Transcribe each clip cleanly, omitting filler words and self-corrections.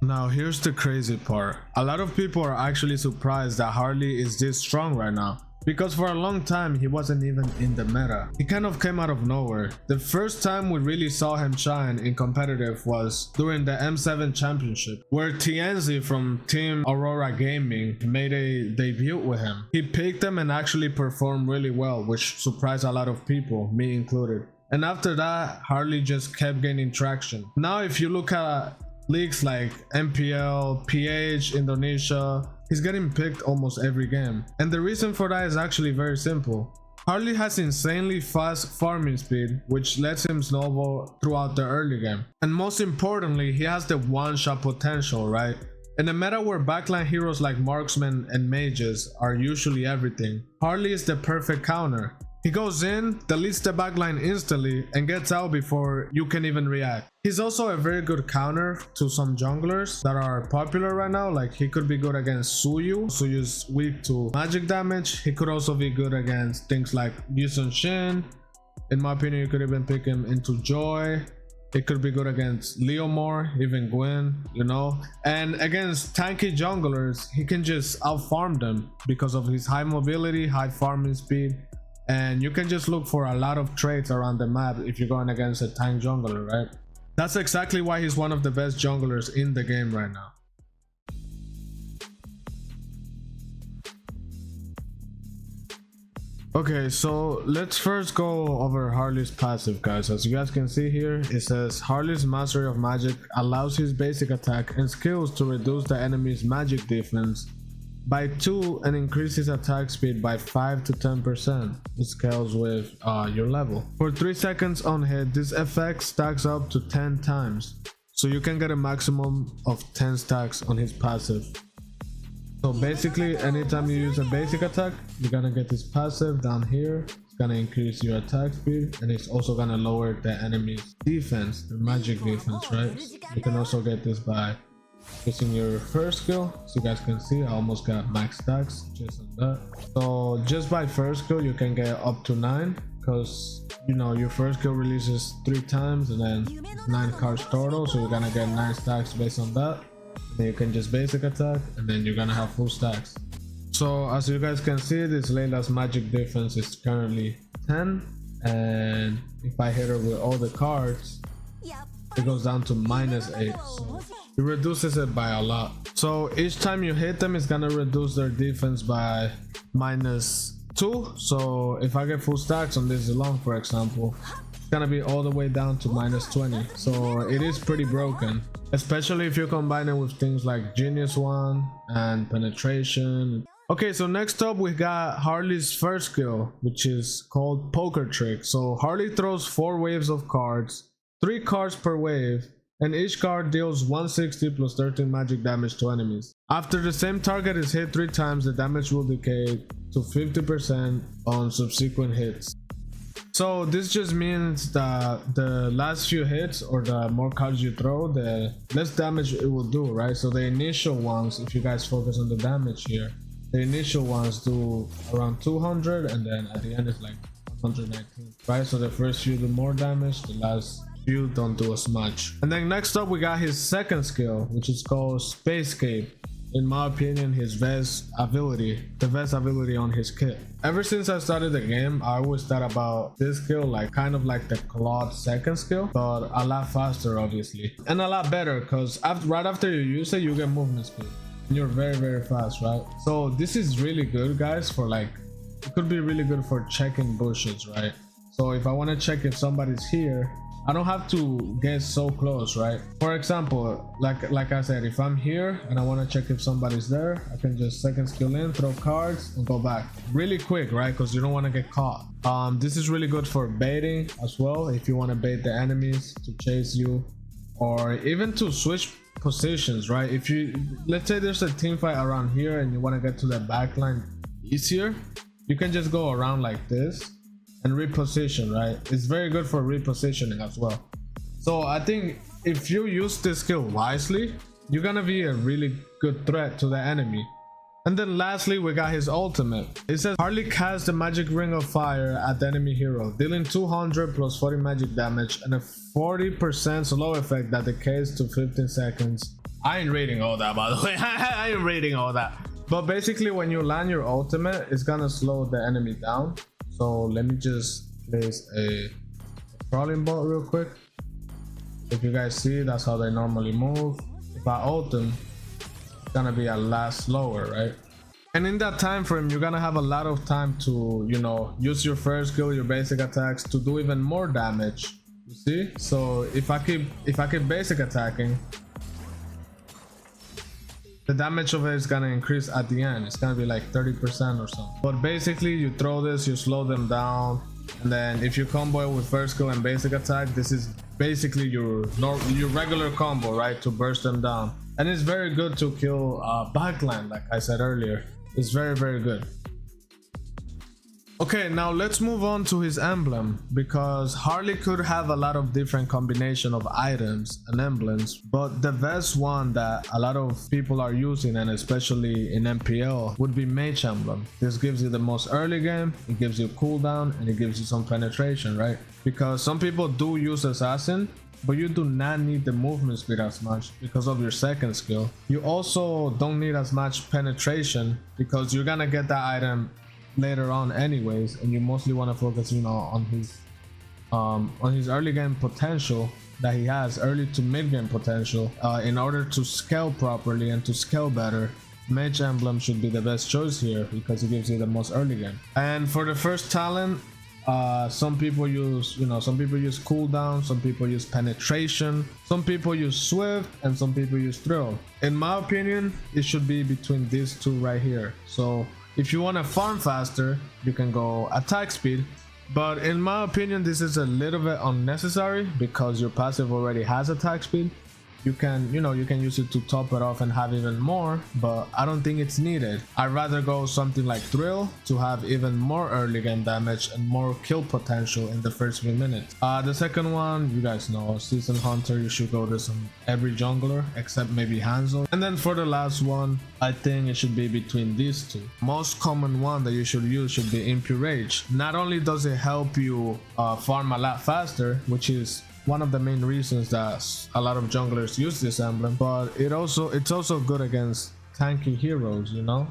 Now here's the crazy part. A lot of people are actually surprised that Harley is this strong right now, because for a long time he wasn't even in the meta. He kind of came out of nowhere. The first time we really saw him shine in competitive was during the M7 championship, where TNZ from Team Aurora Gaming made a debut with him. He picked him and actually performed really well, which surprised a lot of people, me included. And after that, Harley just kept gaining traction. Now if you look at leagues like MPL, PH, Indonesia, he's getting picked almost every game. And the reason for that is actually very simple. Harley has insanely fast farming speed, which lets him snowball throughout the early game. And most importantly, he has the one-shot potential, right? In a meta where backline heroes like marksmen and mages are usually everything, Harley is the perfect counter. He goes in, deletes the backline instantly, and gets out before you can even react. He's also a very good counter to some junglers that are popular right now. Like, he could be good against Suyu. Suyu's weak to magic damage. He could also be good against things like Yusun Shin. In my opinion, you could even pick him into Joy. It could be good against Leomore, even Gwen, you know. And against tanky junglers, he can just out-farm them because of his high mobility, high farming speed. And you can just look for a lot of traits around the map if you're going against a tank jungler, right? That's exactly why he's one of the best junglers in the game right now. Okay, so let's first go over Harley's passive, guys. As you guys can see here, it says Harley's Mastery of Magic allows his basic attack and skills to reduce the enemy's magic defense by 2 and increase his attack speed by 5 to 10%. It scales with your level. For 3 seconds on hit, this effect stacks up to 10 times. So you can get a maximum of 10 stacks on his passive. So basically, anytime you use a basic attack, you're gonna get this passive down here. It's gonna increase your attack speed, and it's also gonna lower the enemy's defense, the magic defense, right? You can also get this by using your first skill. So you guys can see I almost got max stacks just on that. So just by first skill you can get up to 9, because you know your first skill releases 3 times and then 9 cards total, so you're gonna get 9 stacks based on that. And then you can just basic attack and then you're gonna have full stacks. So as you guys can see, this Layla's magic defense is currently 10, and if I hit her with all the cards it goes down to -8. So it reduces it by a lot. So each time you hit them, it's gonna reduce their defense by -2. So if I get full stacks on this long, for example, it's gonna be all the way down to -20. So it is pretty broken, especially if you combine it with things like Genius One and Penetration. Okay, so next up we got Harley's first skill, which is called Poker Trick. So Harley throws 4 waves of cards, 3 cards per wave, and each card deals 160 plus 13 magic damage to enemies. After the same target is hit 3 times, the damage will decay to 50% on subsequent hits. So this just means that the last few hits, or the more cards you throw, the less damage it will do, right? So the initial ones, if you guys focus on the damage here, the initial ones do around 200, and then at the end it's like 119, right? So the first few do more damage, the last few don't do as much. And then next up we got his second skill, which is called Spacescape. In my opinion, his best ability, the best ability on his kit. Ever since I started the game, I always thought about this skill like kind of like the Claude second skill, but a lot faster obviously, and a lot better, because right after you use it you get movement speed and you're very fast, right? So this is really good, guys, for like, it could be really good for checking bushes, right? So if I want to check if somebody's here, I don't have to get so close, right? For example, like I said, if I'm here and I want to check if somebody's there, I can just second skill in, throw cards, and go back really quick, right? Because you don't want to get caught. This is really good for baiting as well, if you want to bait the enemies to chase you, or even to switch positions, right? If you, let's say there's a team fight around here and you want to get to the back line easier, you can just go around like this and reposition, right? It's very good for repositioning as well. So I think if you use this skill wisely, you're gonna be a really good threat to the enemy. And then lastly, we got his ultimate. It says Harley casts the magic ring of fire at the enemy hero, dealing 200 plus 40 magic damage and a 40% slow effect that decays to 15 seconds. I ain't reading all that, by the way. I ain't reading all that. But basically, when you land your ultimate, it's gonna slow the enemy down. So let me just place a crawling bolt real quick. If you guys see, that's how they normally move. If I ult them, it's gonna be a lot slower, right? And in that time frame, you're gonna have a lot of time to, you know, use your first skill, your basic attacks to do even more damage. You see? So if I keep basic attacking, the damage of it is gonna increase at the end. It's gonna be like 30% or something. But basically, you throw this, you slow them down, and then if you combo it with first skill and basic attack, this is basically your regular combo, right? To burst them down. And it's very good to kill backline, like I said earlier. It's very, very good. Okay, now let's move on to his emblem, because Harley could have a lot of different combination of items and emblems, but the best one that a lot of people are using, and especially in MPL, would be Mage Emblem. This gives you the most early game, it gives you cooldown, and it gives you some penetration, right? Because some people do use Assassin, but you do not need the movement speed as much because of your second skill. You also don't need as much penetration because you're gonna get that item later on anyways, and you mostly want to focus, you know, on his early game potential that he has, early to mid game potential, in order to scale properly and to scale better. Mage Emblem should be the best choice here because it gives you the most early game. And for the first talent, some people use cooldown, some people use penetration, some people use swift, and some people use thrill. In my opinion, it should be between these two right here. So if you want to farm faster, you can go attack speed, but in my opinion, this is a little bit unnecessary because your passive already has attack speed. You can use it to top it off and have even more, but I don't think it's needed. I'd rather go something like Thrill to have even more early game damage and more kill potential in the first few minutes. The second one, you guys know, Season Hunter, you should go this on every jungler except maybe Hanzo. And then for the last one, I think it should be between these two. Most common one that you should use should be Impure Rage. Not only does it help you farm a lot faster, which is one of the main reasons that a lot of junglers use this emblem, but it's also good against tanky heroes, you know.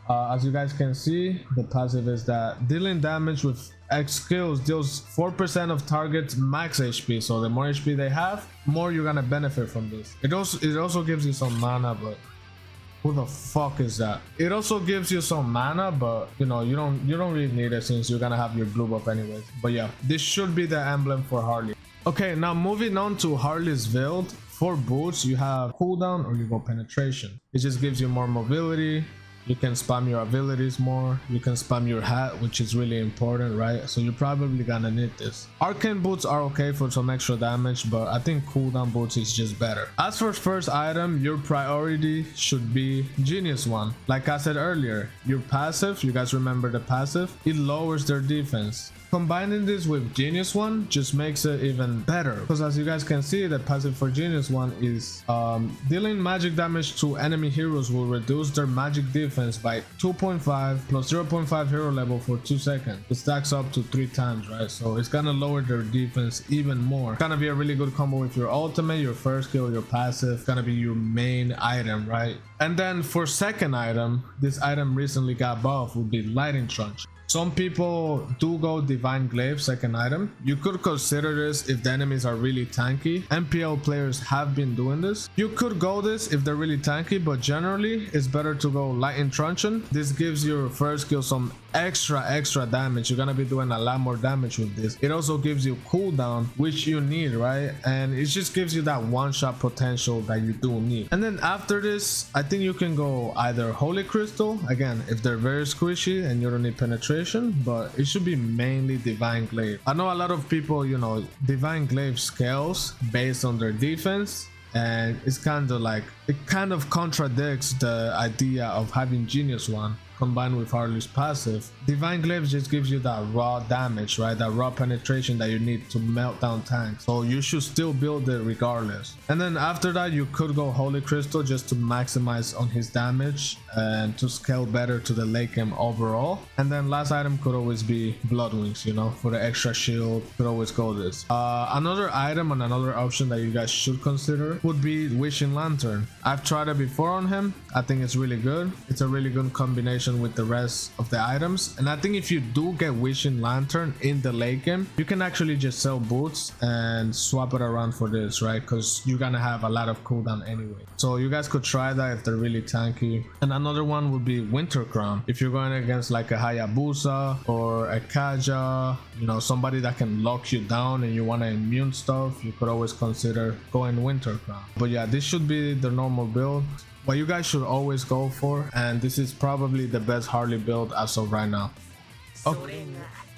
As you guys can see, the passive is that dealing damage with X skills deals 4% of targets max HP, so the more HP they have, more you're gonna benefit from this. It also gives you some mana, but who the fuck is that? It also gives you some mana, but you know, you don't really need it since you're gonna have your blue buff anyways. But yeah, this should be the emblem for Harley. Okay, now moving on to Harley's build. For boots, you have cooldown or you go penetration. It just gives you more mobility. You can spam your abilities more. You can spam your hat, which is really important, right? So you're probably gonna need this. Arcane boots are okay for some extra damage, but I think cooldown boots is just better. As for first item, your priority should be Genius One. Like I said earlier, your passive, you guys remember the passive? It lowers their defense. Combining this with Genius One just makes it even better, because as you guys can see, the passive for Genius One is dealing magic damage to enemy heroes will reduce their magic defense by 2.5 plus 0.5 hero level for 2 seconds. It stacks up to 3 times, right? So it's gonna lower their defense even more. It's gonna be a really good combo with your ultimate, your first skill, your passive. It's gonna be your main item, right? And then for second item, this item recently got buffed, would be Lightning Truncheon. Some people do go Divine Glaive second item. You could consider this if the enemies are really tanky. MPL players have been doing this. You could go this if they're really tanky, but generally it's better to go Lightning Truncheon. This gives your first skill some extra damage. You're gonna be doing a lot more damage with this. It also gives you cooldown, which you need, right? And it just gives you that one-shot potential that you do need. And then after this, I think you can go either Holy Crystal, again, if they're very squishy and you don't need penetration, but it should be mainly Divine Glaive. I know a lot of people, you know, Divine Glaive scales based on their defense, and it's kind of like, it kind of contradicts the idea of having Genius One. combined with Harley's passive. Divine Glaives just gives you that raw damage, right? That raw penetration that you need to melt down tanks. So you should still build it regardless. And then after that, you could go Holy Crystal just to maximize on his damage and to scale better to the late game overall. And then last item could always be Blood Wings, you know, for the extra shield. Could always go this. Another item and another option that you guys should consider would be Wishing Lantern. I've tried it before on him. I think it's really good. It's a really good combination with the rest of the items. And I think if you do get Wishing Lantern in the late game, you can actually just sell boots and swap it around for this, right? Because you're gonna have a lot of cooldown anyway. So you guys could try that if they're really tanky. And another one would be Winter Crown. If you're going against like a Hayabusa or a Kaja, you know, somebody that can lock you down and you want to immune stuff, you could always consider going Winter Crown. But yeah, this should be the normal build. What you guys should always go for, and this is probably the best Harley build as of right now. Okay.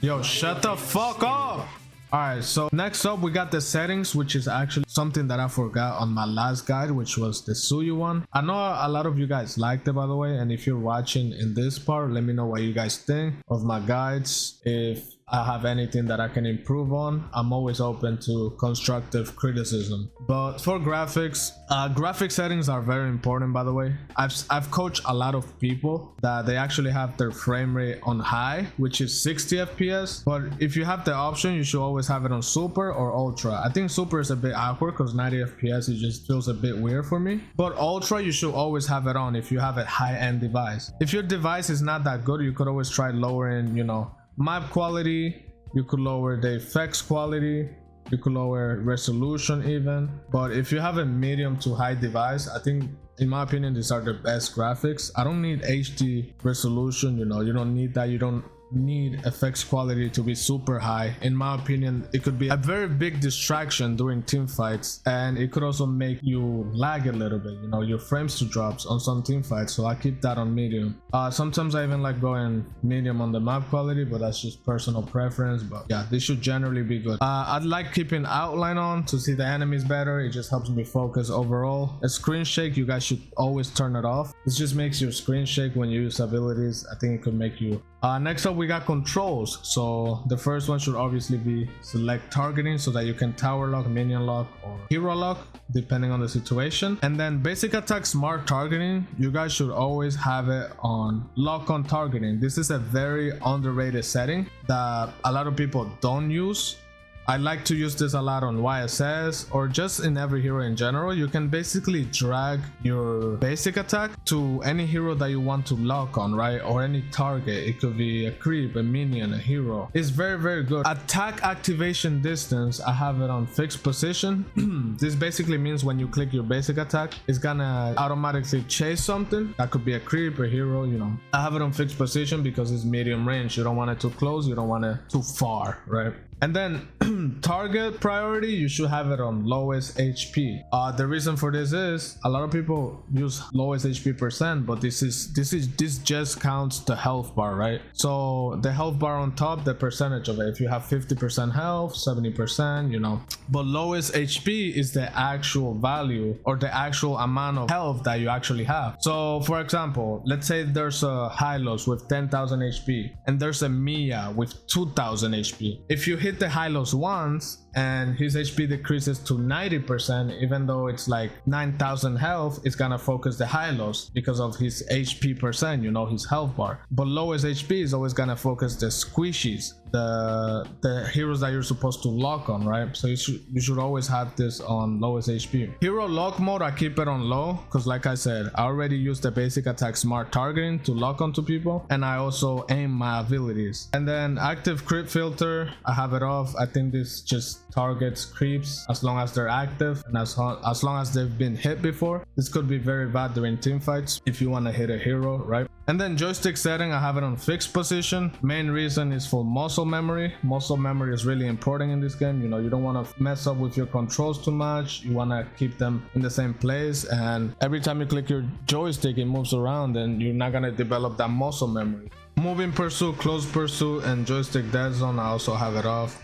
Yo, shut the fuck up! Alright, so next up we got the settings, which is actually something that I forgot on my last guide, which was the Suyu one. I know a lot of you guys liked it, by the way, and if you're watching in this part, let me know what you guys think of my guides. If I have anything that I can improve on, I'm always open to constructive criticism. But for graphics, graphic settings are very important, by the way. I've coached a lot of people that they actually have their frame rate on high, which is 60 FPS. But if you have the option, you should always have it on super or ultra. I think super is a bit awkward because 90 FPS, it just feels a bit weird for me. But ultra, you should always have it on if you have a high-end device. If your device is not that good, you could always try lowering, you know, map quality, you could lower the effects quality, you could lower resolution even. But if you have a medium to high device, I think in my opinion these are the best graphics. I don't need HD resolution, you know, you don't need that. You don't need effects quality to be super high. In my opinion, it could be a very big distraction during team fights, and it could also make you lag a little bit, you know, your frames to drops on some team fights. So I keep that on medium. Sometimes I even like going medium on the map quality, but that's just personal preference. But yeah, this should generally be good. I'd like keeping outline on to see the enemies better. It just helps me focus overall. A screen shake, you guys should always turn it off. This just makes your screen shake when you use abilities. I think it could make you next up we got controls. So the first one should obviously be select targeting, so that you can tower lock, minion lock, or hero lock depending on the situation. And then basic attack smart targeting, you guys should always have it on lock on targeting. This is a very underrated setting that a lot of people don't use. I like to use this a lot on YSS or just in every hero in general. You can basically drag your basic attack to any hero that you want to lock on, right? Or any target. It could be a creep, a minion, a hero. It's very, very good. Attack activation distance, I have it on fixed position. This basically means when you click your basic attack, it's gonna automatically chase something. That could be a creep, a hero, you know. I have it on fixed position because it's medium range. You don't want it too close, you don't want it too far, right? And then target priority, you should have it on lowest HP. The reason for this is a lot of people use lowest HP percent, but this just counts the health bar, right? So the health bar on top, the percentage of it. If you have 50% health, 70%, you know. But lowest HP is the actual value or the actual amount of health that you actually have. So for example, let's say there's a Hylos with 10,000 HP and there's a Mia with 2,000 HP. If you hit the Hylos once and his HP decreases to 90%, even though it's like 9,000 health, it's gonna focus the Hylos because of his HP percent, you know, his health bar. But lowest HP is always gonna focus the squishies, the heroes that you're supposed to lock on, right? So you should always have this on lowest HP. Hero lock mode, I keep it on low because like I said, I already use the basic attack smart targeting to lock onto people, and I also aim my abilities. And then active creep filter, I have it off. I think this just targets creeps as long as they're active and as long as they've been hit before. This could be very bad during team fights if you want to hit a hero, right? And then joystick setting, I have it on fixed position. Main reason is for muscle memory. Muscle memory is really important in this game. You know, you don't want to mess up with your controls too much. You want to keep them in the same place, and every time you click your joystick it moves around, and you're not going to develop that muscle memory. Moving pursuit, close pursuit, and joystick dead zone, I also have it off.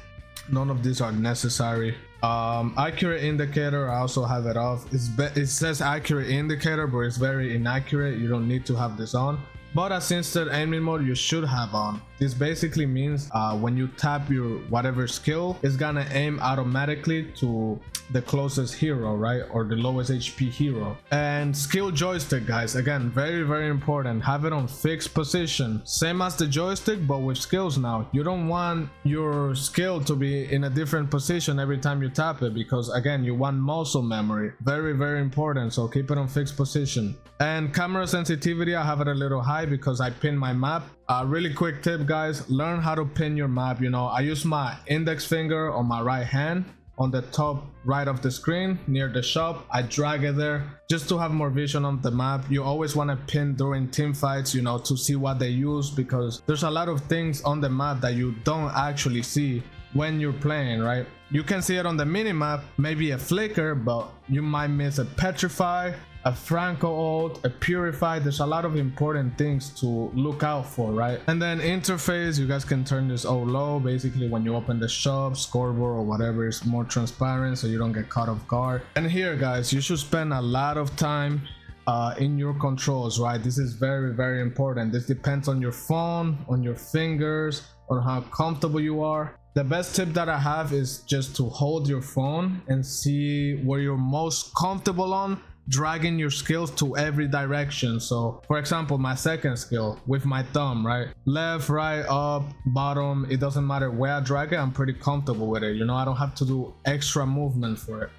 None of these are necessary. Accurate indicator, I also have it off. It says accurate indicator, but it's very inaccurate. You don't need to have this on. but assisted aiming mode you should have on. This basically means when you tap your whatever skill, it's gonna aim automatically to the closest hero, right, or the lowest HP hero. And skill joystick, guys, again, very important. Have it on fixed position, same as the joystick, but with skills. Now you don't want your skill to be in a different position every time you tap it, because again, you want muscle memory. Very important, so keep it on fixed position. And camera sensitivity, I have it a little high because I pin my map. Really quick tip, guys, learn how to pin your map. You know, I use my index finger on my right hand on the top right of the screen near the shop. I drag it there just to have more vision on the map. You always want to pin during team fights, you know, to see what they use, because there's a lot of things on the map that you don't actually see when you're playing, right? You can see it on the mini map, maybe a flicker, but you might miss a petrify, a Franco ult, a purify. There's a lot of important things to look out for, right? And then interface, you guys can turn this all low. Basically when you open the shop, scoreboard or whatever, it's more transparent so you don't get caught off guard. And here, guys, you should spend a lot of time in your controls, right? This is very important. This depends on your phone, on your fingers, on how comfortable you are. The best tip that I have is just to hold your phone and see where you're most comfortable on, dragging your skills to every direction. So for example, my second skill with my thumb, right, left, right, up, bottom, it doesn't matter where I drag it, I'm pretty comfortable with it. You know, I don't have to do extra movement for it.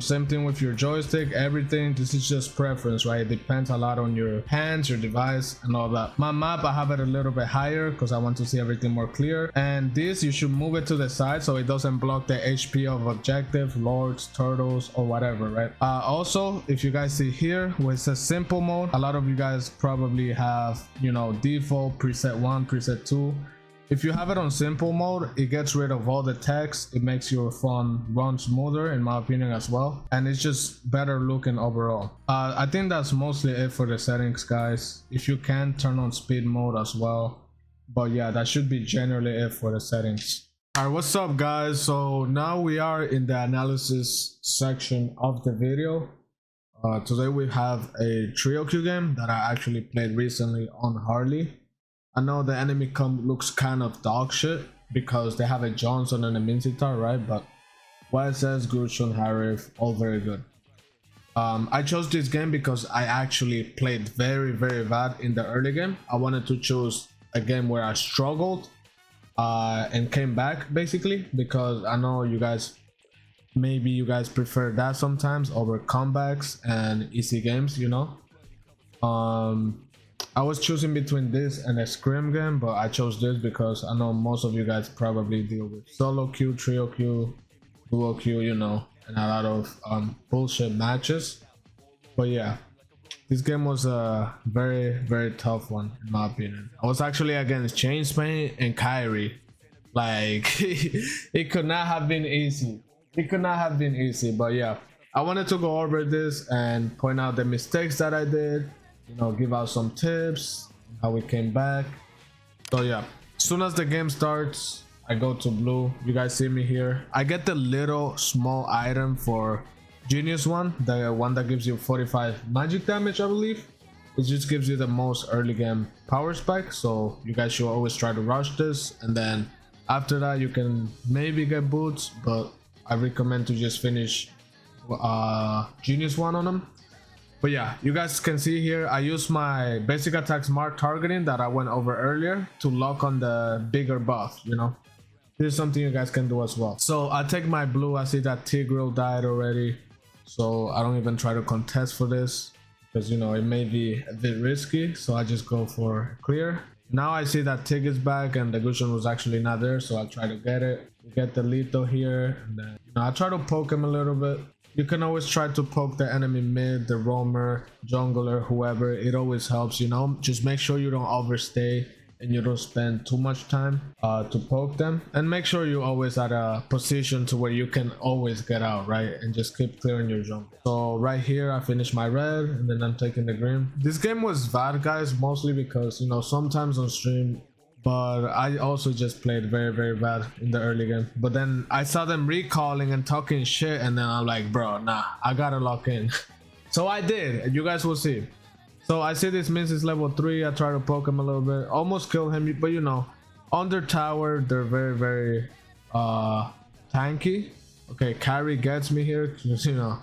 Same thing with your joystick, everything. This is just preference, right? It depends a lot on your hands, your device, and all that. My map, I have it a little bit higher because I want to see everything more clear. And this, you should move it to the side so it doesn't block the HP of objective, lords, turtles, or whatever, right? Also, if you guys see here where it says simple mode, a lot of you guys probably have, you know, default preset 1, preset 2. If you have it on simple mode, it gets rid of all the text. It makes your phone run smoother, in my opinion, as well, and it's just better looking overall. I think that's mostly it for the settings, guys. If you can, turn on speed mode as well, but yeah, that should be generally it for the settings. All right, what's up, guys? So now we are in the analysis section of the video. Today we have a trio queue game that I actually played recently on Harley. I know the enemy comp looks kind of dog shit because they have a Johnson and a Minzitar, right? But YSS, Gushun, Harif, all very good. I chose this game because I actually played very bad in the early game. I wanted to choose a game where I struggled and came back, basically, because I know you guys, maybe you guys prefer that sometimes over comebacks and easy games, you know. I was choosing between this and a scrim game, but I chose this because I know most of you guys probably deal with solo queue, trio queue, duo queue, you know, and a lot of bullshit matches. But yeah, this game was a very tough one in my opinion. I was actually against Chainspain and Kyrie. Like it could not have been easy. It could not have been easy, but yeah, I wanted to go over this and point out the mistakes that I did, you know, give out some tips, how we came back. So yeah, as soon as the game starts, I go to blue. You guys see me here. I get the little small item for Genius one, the one that gives you 45 magic damage, I believe. It just gives you the most early game power spike, so you guys should always try to rush this, and then after that you can maybe get boots, but I recommend to just finish Genius one on them. But yeah, you guys can see here I use my basic attack smart targeting that I went over earlier to lock on the bigger buff, you know. This is something you guys can do as well. So I take my blue. I see that Tigreal died already, so I don't even try to contest for this because, you know, it may be a bit risky, so I just go for clear. Now I see that Tig is back and the Gushun was actually not there, so I'll try to get it. We get the Lito here, and then, you know, I try to poke him a little bit. You can always try to poke the enemy mid, the roamer, jungler, whoever. It always helps, you know. Just make sure you don't overstay and you don't spend too much time to poke them, and make sure you're always at a position to where you can always get out, right? And just keep clearing your jungle. So right here I finished my red, and then I'm taking the green. This game was bad, guys, mostly because, you know, sometimes on stream, but I also just played very bad in the early game. But then I saw them recalling and talking shit, and then I'm like, bro, nah, I gotta lock in. So I did, and you guys will see. So I see this Mince is level 3. I try to poke him a little bit, almost kill him, but you know, under tower they're very tanky. Okay, carry gets me here, you know.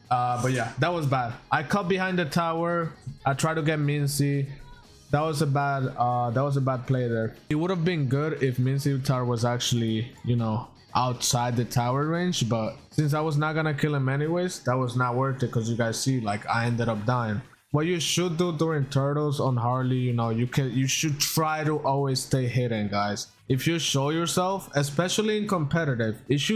But yeah, that was bad. I cut behind the tower. I tried to get Mincy. That was a bad play there. It would have been good if Mincy tower was actually, you know, outside the tower range, but since I was not gonna kill him anyways, that was not worth it, because you guys see, like, I ended up dying. What you should do during turtles on Harley, you know, you should try to always stay hidden, guys. If you show yourself, especially in competitive, if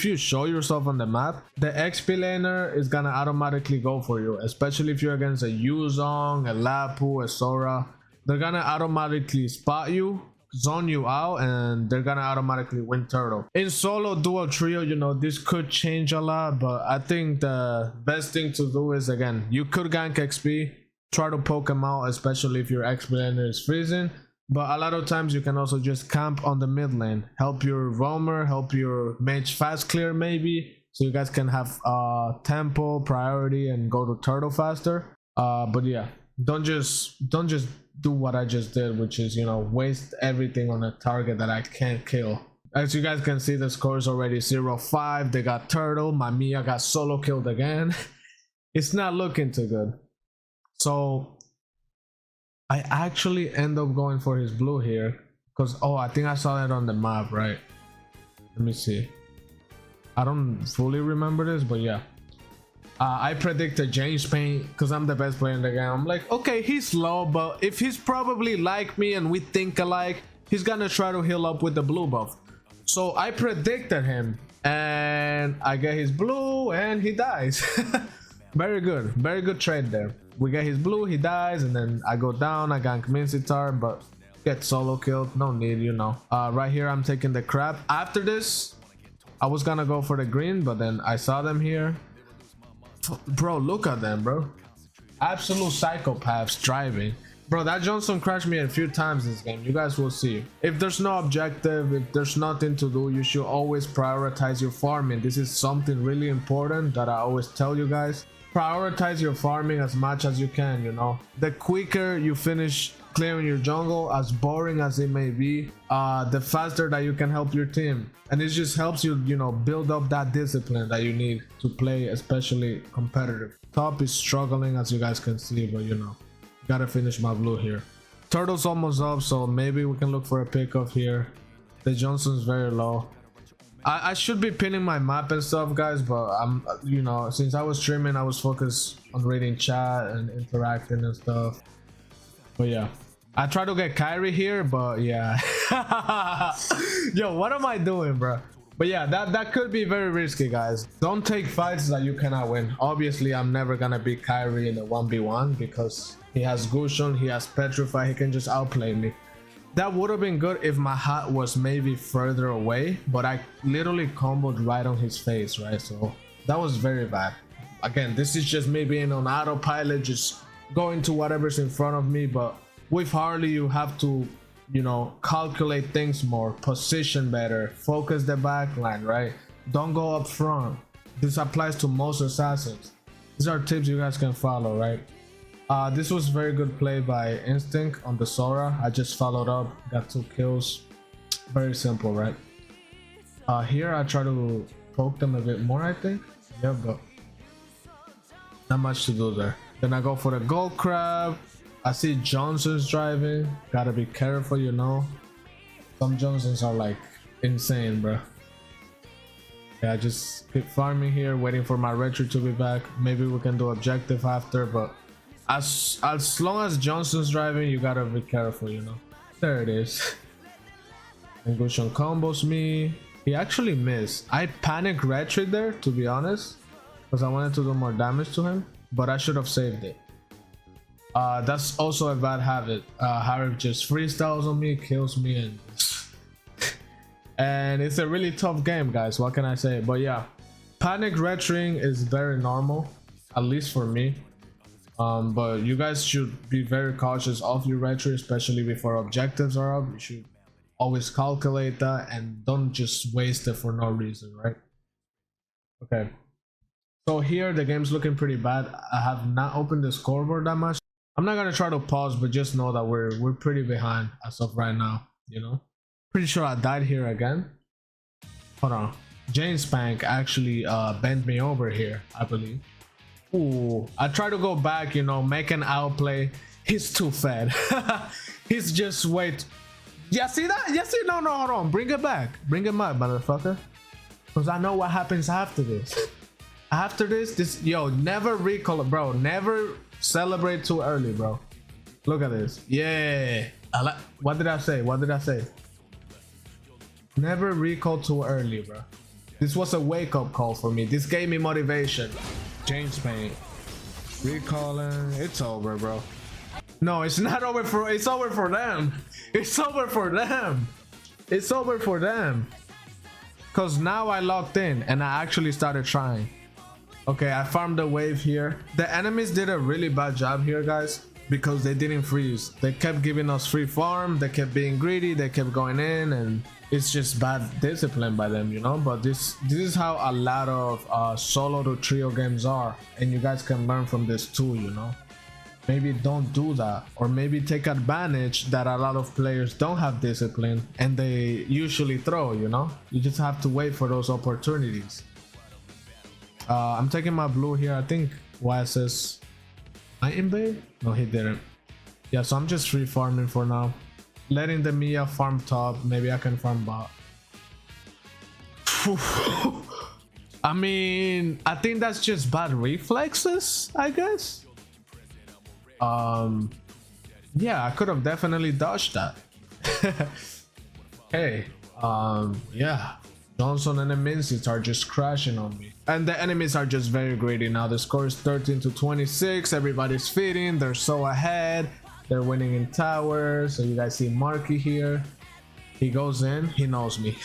you show yourself on the map, the XP laner is gonna automatically go for you, especially if you're against a Yuzong, a Lapu, a Sora. They're gonna automatically spot you, zone you out, and they're gonna automatically win turtle. In solo, duo, trio, you know, this could change a lot, but I think the best thing to do is, again, you could gank XP, try to poke them out, especially if your XP laner is freezing, but a lot of times you can also just camp on the mid lane, help your roamer, help your mage fast clear maybe, so you guys can have tempo priority and go to turtle faster. But yeah, don't just do what I just did, which is, you know, waste everything on a target that I can't kill. As you guys can see, the score is already 0-5. They got turtle. My Mia got solo killed again. It's not looking too good. So I actually end up going for his blue here, because I think I saw that on the map, right? Let me see. I don't fully remember this, but yeah. I predicted James Payne because I'm the best player in the game. I'm like, okay, he's low, but if he's probably like me and we think alike, he's gonna try to heal up with the blue buff. So I predicted him, and I get his blue, and he dies. Very good trade there. We get his blue, he dies, and then I go down, I gank Mincitar, but get solo killed. No need, you know. Right here, I'm taking the crab. After this, I was gonna go for the green, but then I saw them here. Bro, look at them, bro. Absolute psychopaths driving. Bro, that Johnson crashed me a few times this game. You guys will see. If there's no objective, if there's nothing to do, you should always prioritize your farming. This is something really important that I always tell you guys. Prioritize your farming as much as you can, you know. The quicker you finish clearing your jungle, as boring as it may be, the faster that you can help your team. And it just helps you, you know, build up that discipline that you need to play, especially competitive. Top is struggling, as you guys can see, but you know, gotta finish my blue here. Turtle's almost up, so maybe we can look for a pickup here. The Johnson's very low. I should be pinning my map and stuff, guys, but I'm, you know, since I was streaming, I was focused on reading chat and interacting and stuff. But yeah, I try to get Kyrie here, but yeah. Yo, what am I doing, bro? But yeah, that could be very risky, guys. Don't take fights that you cannot win. Obviously, I'm never gonna beat Kyrie in a 1v1 because he has Gushon, he has Petrify, he can just outplay me. That would have been good if my hat was maybe further away, but I literally comboed right on his face, right? So that was very bad. Again, this is just me being on autopilot, just going to whatever's in front of me. But with Harley, you have to, you know, calculate things more, position better, focus the backline, right? Don't go up front. This applies to most assassins. These are tips you guys can follow, right? This was very good play by Instinct on the Sora. I just followed up, got 2 kills. Very simple, right? Here I try to poke them a bit more, I think. Yeah, but not much to do there. Then I go for the gold crab. I see Johnson's driving. Gotta be careful, you know. Some Johnsons are like insane, bro. Yeah, I just keep farming here, waiting for my retreat to be back. Maybe we can do objective after, but as long as Johnson's driving, you gotta be careful, you know. There it is. And Gushon combos me. He actually missed. I panic retreat there, to be honest, because I wanted to do more damage to him, but I should have saved it. That's also a bad habit. Harry just freestyles on me, kills me, and and it's a really tough game, guys. What can I say? But yeah, panic retreating is very normal, at least for me. But you guys should be very cautious of your retreat, especially before objectives are up. You should always calculate that and don't just waste it for no reason, right? Okay, so here the game's looking pretty bad. I have not opened the scoreboard that much. I'm not gonna try to pause, but just know that we're pretty behind as of right now, you know. Pretty sure I died here again. Hold on. Jane Spank actually bent me over here, I believe. Ooh, I try to go back, you know, make an outplay. He's too fat. He's just wait. Yeah, see that? Yeah, see? No, hold on. Bring it back. Bring it back, motherfucker. Because I know what happens after this. After this, yo, never recall, bro. Never celebrate too early, bro. Look at this. Yeah. What did I say? What did I say? Never recall too early, bro. This was a wake-up call for me. This gave me motivation. James Payne. Recalling. It's over, bro. No, it's not over for... It's over for them. It's over for them. It's over for them. Because now I locked in and I actually started trying. Okay, I farmed the wave here. The enemies did a really bad job here, guys, because they didn't freeze. They kept giving us free farm. They kept being greedy. They kept going in, and it's just bad discipline by them, you know. But this is how a lot of solo to trio games are, and you guys can learn from this too, you know. Maybe don't do that, or maybe take advantage that a lot of players don't have discipline and they usually throw, you know. You just have to wait for those opportunities. I'm taking my blue here. I think YSS might invade. No, he didn't. Yeah, so I'm just free farming for now, letting the Mia farm top. Maybe I can farm bot. I mean, I think that's just bad reflexes, I guess. Yeah, I could have definitely dodged that. Hey, yeah, Johnson and the Minces are just crashing on me, and the enemies are just very greedy now. The score is 13-26. Everybody's feeding. They're so ahead. They're winning in towers. So you guys see Marky here. He goes in. He knows me.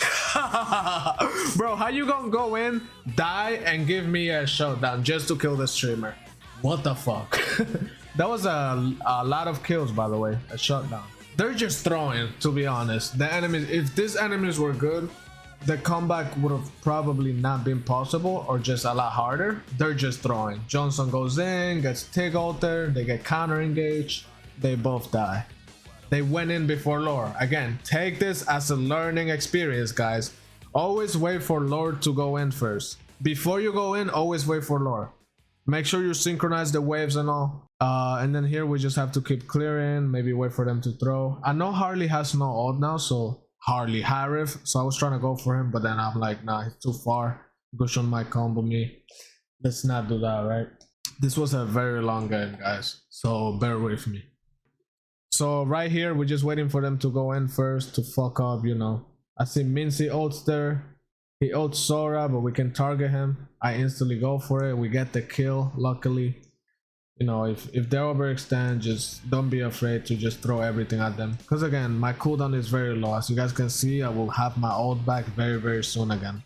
Bro, how you gonna go in, die, and give me a showdown just to kill the streamer? What the fuck? That was a lot of kills, by the way. A shutdown. They're just throwing, to be honest. The enemies, if these enemies were good, the comeback would have probably not been possible, or just a lot harder. They're just throwing. Johnson goes in, gets Tig Alter, they get counter engaged, they both die. They went in before lore. Again, take this as a learning experience, guys. Always wait for lore to go in first. Before you go in, always wait for lore. Make sure you synchronize the waves and all. And then here we just have to keep clearing, maybe wait for them to throw. I know Harley has no ult now, so Harley Harif, so I was trying to go for him, but then I'm like, nah, he's too far. Gushon might combo me. Let's not do that, right? This was a very long game, guys, so bear with me. So right here, we're just waiting for them to go in first to fuck up, you know. I see Mincy ults there. He ults Sora, but we can target him. I instantly go for it. We get the kill, luckily. You know, if they overextend, just don't be afraid to just throw everything at them. Because again, my cooldown is very low. As you guys can see, I will have my ult back very soon again.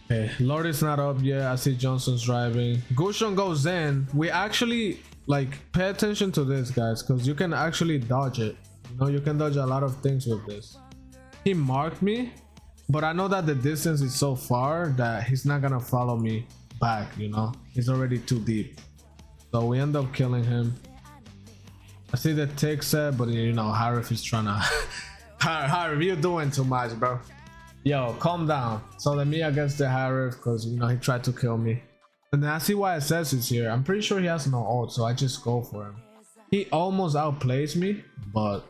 Okay, Lord is not up yet. I see Johnson's driving. Gushon goes in. We actually, like, pay attention to this, guys, because you can actually dodge it. You know, you can dodge a lot of things with this. He marked me, but I know that the distance is so far that he's not gonna follow me back, you know. He's already too deep, so we end up killing him. I see the tick set, but you know, Harif is trying to Harif, you're doing too much, bro. Yo, calm down. So let me against the Harif, because you know he tried to kill me. And then I see why YSS is here. I'm pretty sure he has no ult, so I just go for him. He almost outplays me, but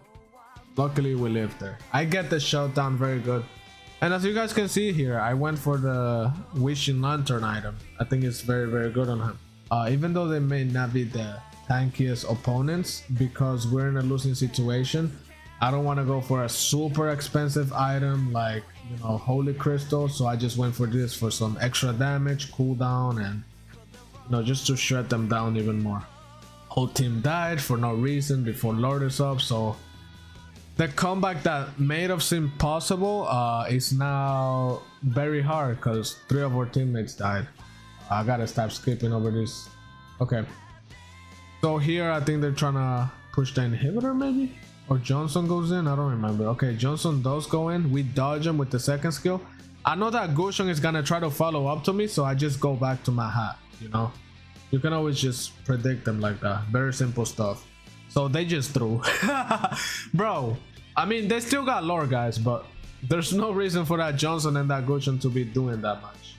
luckily we live there. I get the shutdown very good. And as you guys can see here, I went for the Wishing Lantern item. I think it's very good on him. Even though they may not be the tankiest opponents, because we're in a losing situation, I don't want to go for a super expensive item like, you know, Holy Crystal. So I just went for this for some extra damage, cooldown, and you know, just to shred them down even more. Whole team died for no reason before Lord is up, so the comeback that made us seem possible is now very hard because 3 of our teammates died. I gotta stop skipping over this. Okay, so here I think they're trying to push the inhibitor, maybe, or Johnson goes in. I don't remember. Okay, Johnson does go in. We dodge him with the second skill. I know that Gushon is gonna try to follow up to me, so I just go back to my hat, you know. You can always just predict them like that. Very simple stuff. So they just threw. Bro, I mean, they still got lore, guys, but there's no reason for that Johnson and that Gushon to be doing that much.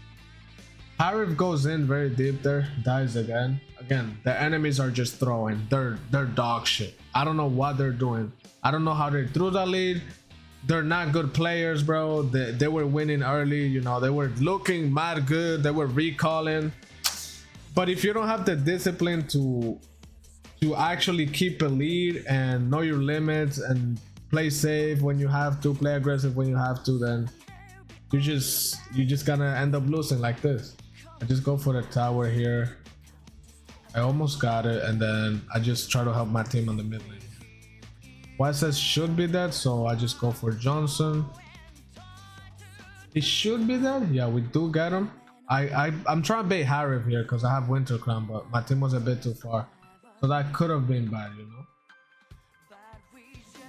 Harif goes in very deep there, dies again. Again, the enemies are just throwing. They're dog shit. I don't know what they're doing. I don't know how they threw that lead. They're not good players, bro. They were winning early, you know, they were looking mad good. They were recalling. But if you don't have the discipline to actually keep a lead and know your limits and play safe when you have to, play aggressive when you have to, then you just gonna end up losing like this. I just go for the tower here. I almost got it, and then I just try to help my team on the mid lane. YSS should be dead, so I just go for Johnson. He should be dead. Yeah, we do get him. I'm trying to bait Harif here because I have Winter Crown, but my team was a bit too far, so that could have been bad, you know.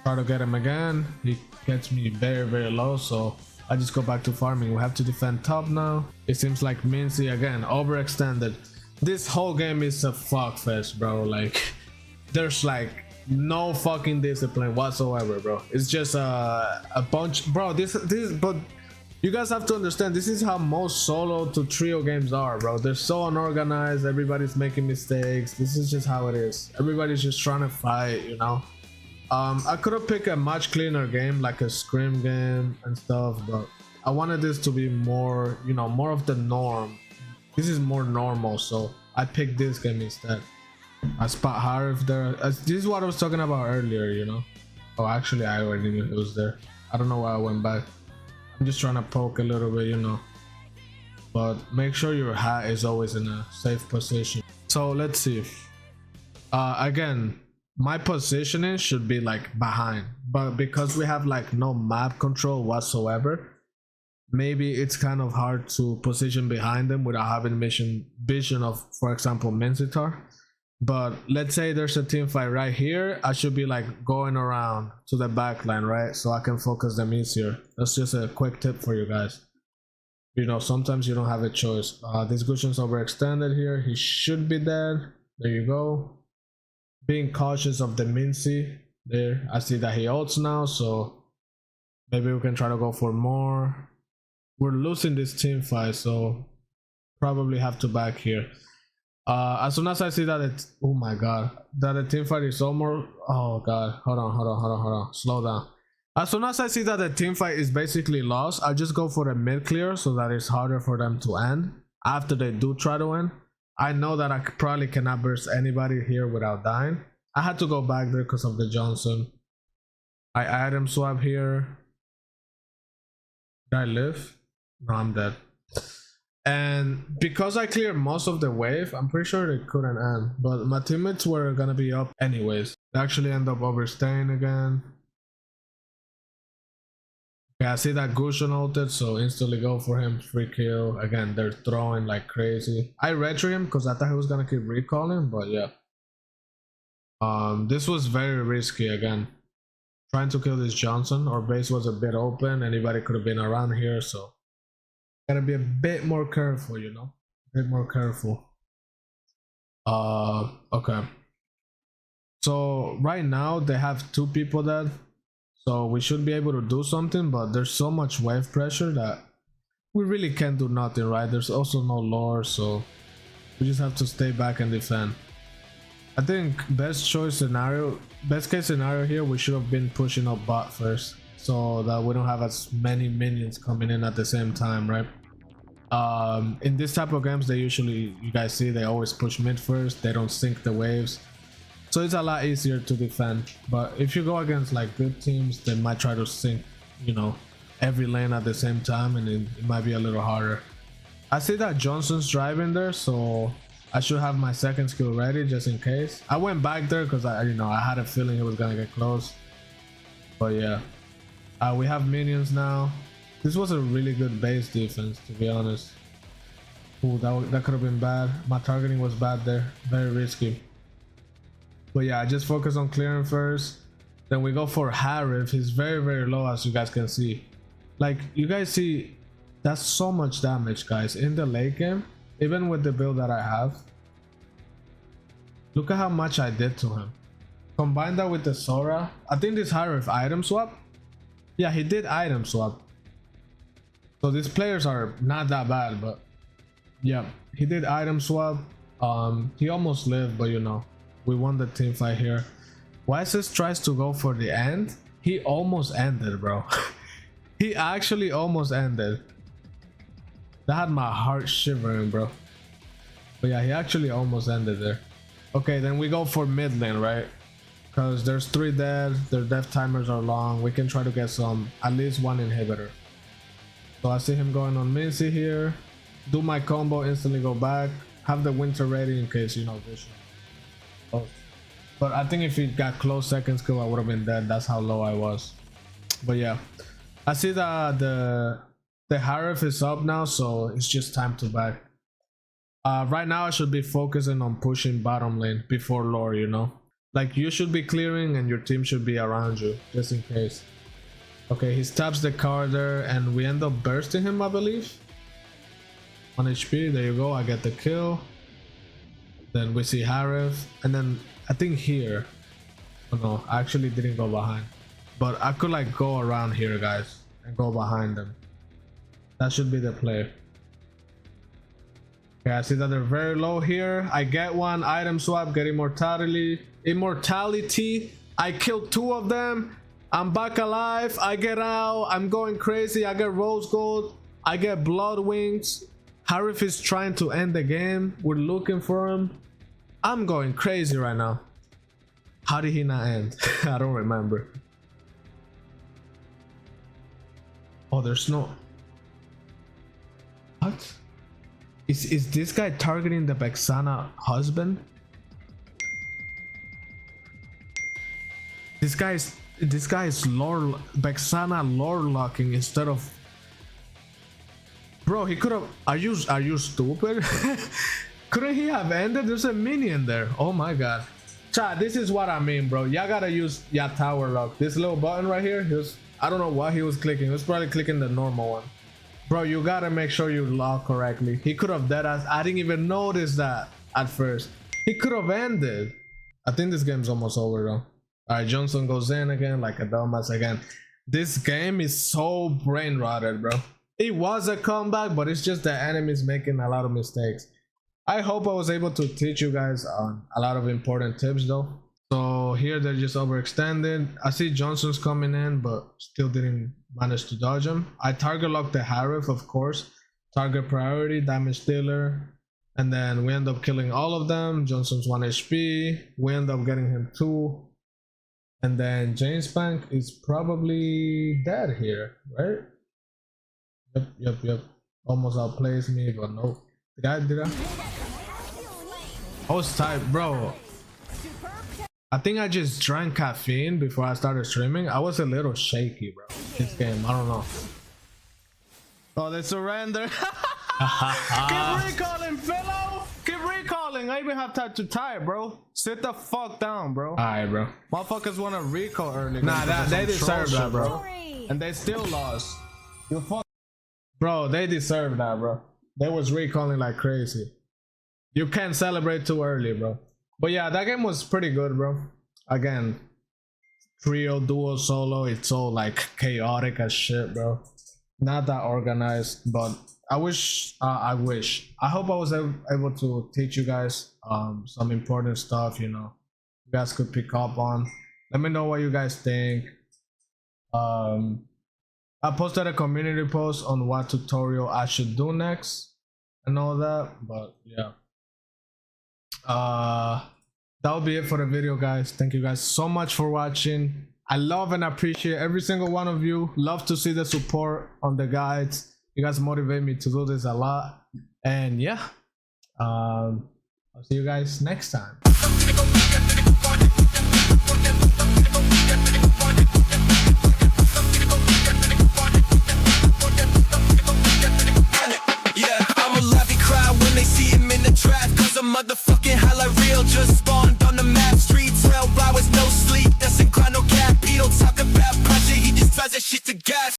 Try to get him again. He gets me very low, so I just go back to farming. We have to defend top now. It seems like Mincy again overextended. This whole game is a fuck fest, bro. Like, there's like no fucking discipline whatsoever, bro. It's just a bunch, bro. This but you guys have to understand, this is how most solo to trio games are, bro. They're so unorganized. Everybody's making mistakes. This is just how it is. Everybody's just trying to fight, you know. I could have picked a much cleaner game, like a scrim game and stuff, but I wanted this to be more, you know, more of the norm. This is more normal, so I picked this game instead. I spot Harif there. This is what I was talking about earlier, you know. Oh, actually, I already knew it was there. I don't know why I went back. I'm just trying to poke a little bit, you know. But make sure your hat is always in a safe position. So let's see. Again, my positioning should be like behind, but because we have like no map control whatsoever, maybe it's kind of hard to position behind them without having vision of, for example, Mincetar. But let's say there's a team fight right here, I should be like going around to the back line, right? So I can focus them easier. That's just a quick tip for you guys. You know, sometimes you don't have a choice. This Gushon's overextended here. He should be dead. There you go. Being cautious of the Mincy there. I see that he ults now, so maybe we can try to go for more. We're losing this team fight, so probably have to back here. As soon as I see that it's, oh my god, that the team fight is almost, oh god, hold on, slow down. As soon as I see that the team fight is basically lost, I'll just go for the mid clear so that it's harder for them to end after they do try to end. I know that I probably cannot burst anybody here without dying. I had to go back there because of the Johnson. I item swap here. Did I live? No, I'm dead. And because I cleared most of the wave, I'm pretty sure they couldn't end, but my teammates were gonna be up anyways. They actually end up overstaying again. Yeah, I see that Gushon ulted, so instantly go for him. Free kill. Again, they're throwing like crazy. I retro him because I thought he was gonna keep recalling, but yeah. This was very risky again. Trying to kill this Johnson. Our base was a bit open. Anybody could have been around here, so gotta be a bit more careful, you know. A bit more careful. Okay. So right now they have 2 people dead. So we should be able to do something, but there's so much wave pressure that we really can't do nothing, right? There's also no lore, so we just have to stay back and defend. I think best case scenario here, we should have been pushing up bot first, so that we don't have as many minions coming in at the same time, right? In this type of games, they usually, you guys see, they always push mid first. They don't sync the waves. So it's a lot easier to defend, but if you go against like good teams, they might try to sync, you know, every lane at the same time, and it might be a little harder. I see that Johnson's driving there, so I should have my second skill ready just in case. I went back there because I had a feeling it was gonna get close. But yeah, we have minions now. This was a really good base defense, to be honest. Ooh, that could have been bad. My targeting was bad there, very risky. But yeah, I just focus on clearing first. Then we go for Harif. He's very low, as you guys can see. Like, you guys see, that's so much damage, guys, in the late game. Even with the build that I have, Look at how much I did to him. Combine that with the Sora. I think this Harif item swap. Yeah, he did item swap. So these players are not that bad, but yeah, he did item swap. He almost lived, but you know, we won the team fight here. Wesis tries to go for the end. He almost ended, bro. He actually almost ended. That had my heart shivering, bro. But yeah, he actually almost ended there. Okay, then we go for mid lane, right? Because there's 3 dead, their death timers are long. We can try to get some, at least 1 inhibitor. So I see him going on Missy here. Do my combo, instantly go back. Have the winter ready in case, you know, vision. Oh. But I think if he got close second skill, I would have been dead. That's how low I was. But yeah, I see that the Harif is up now, so it's just time to back. Right now I should be focusing on pushing bottom lane before lore, you know. Like you should be clearing and your team should be around you, just in case. Okay, he stabs the card there and we end up bursting him, I believe. 1 HP, there you go, I get the kill. Then we see Harif, and then I think here. Oh no, I actually didn't go behind. But I could like go around here, guys, and go behind them. That should be the play. Okay, I see that they're very low here. I get 1 item swap, get immortality. I killed 2 of them. I'm back alive. I get out. I'm going crazy. I get rose gold. I get blood wings. Harif is trying to end the game. We're looking for him. I'm going crazy right now. How did he not end? I don't remember. Oh, there's no... What? Is this guy targeting the Vexana husband? This guy is lore Vexana lore locking instead of... Bro, he could have... Are you stupid? Couldn't he have ended? There's a minion there. Oh my god. Chat, this is what I mean, bro. Y'all gotta use your tower lock. This little button right here, I don't know what he was clicking. He was probably clicking the normal one. Bro, you gotta make sure you lock correctly. He could have dead us. I didn't even notice that at first. He could have ended. I think this game's almost over though. Alright, Johnson goes in again like a dumbass again. This game is so brain rotted, bro. It was a comeback, but it's just the enemies making a lot of mistakes. I hope I was able to teach you guys a lot of important tips though. So here they're just overextended. I see Johnson's coming in, but still didn't manage to dodge him. I target locked the Harif, of course. Target priority, damage dealer. And then we end up killing all of them. Johnson's 1 HP. We end up getting him 2. And then James Bank is probably dead here, right? Yep. Almost outplays me, but no. Did I? I was tight, bro. I think I just drank caffeine before I started streaming. I was a little shaky, bro. This game, I don't know. Oh, they surrender. Keep recalling, fellow. Keep recalling. I even have time to tie, bro. Sit the fuck down, bro. Alright, bro. Motherfuckers want to recall early. Nah, they deserve that, bro. And they still lost. You fuck. Bro, they deserve that, bro. They was recalling like crazy. You can't celebrate too early, bro. But yeah, that game was pretty good, bro. Again, trio, duo, solo, it's so like chaotic as shit, bro. Not that organized, but I hope I was able to teach you guys some important stuff, you know, you guys could pick up on. Let me know what you guys think. I posted a community post on what tutorial I should do next and all that, but yeah. That'll be it for the video, guys. Thank you guys so much for watching. I love and appreciate every single one of you. Love to see the support on the guides. You guys motivate me to do this a lot. And yeah, I'll see you guys next time.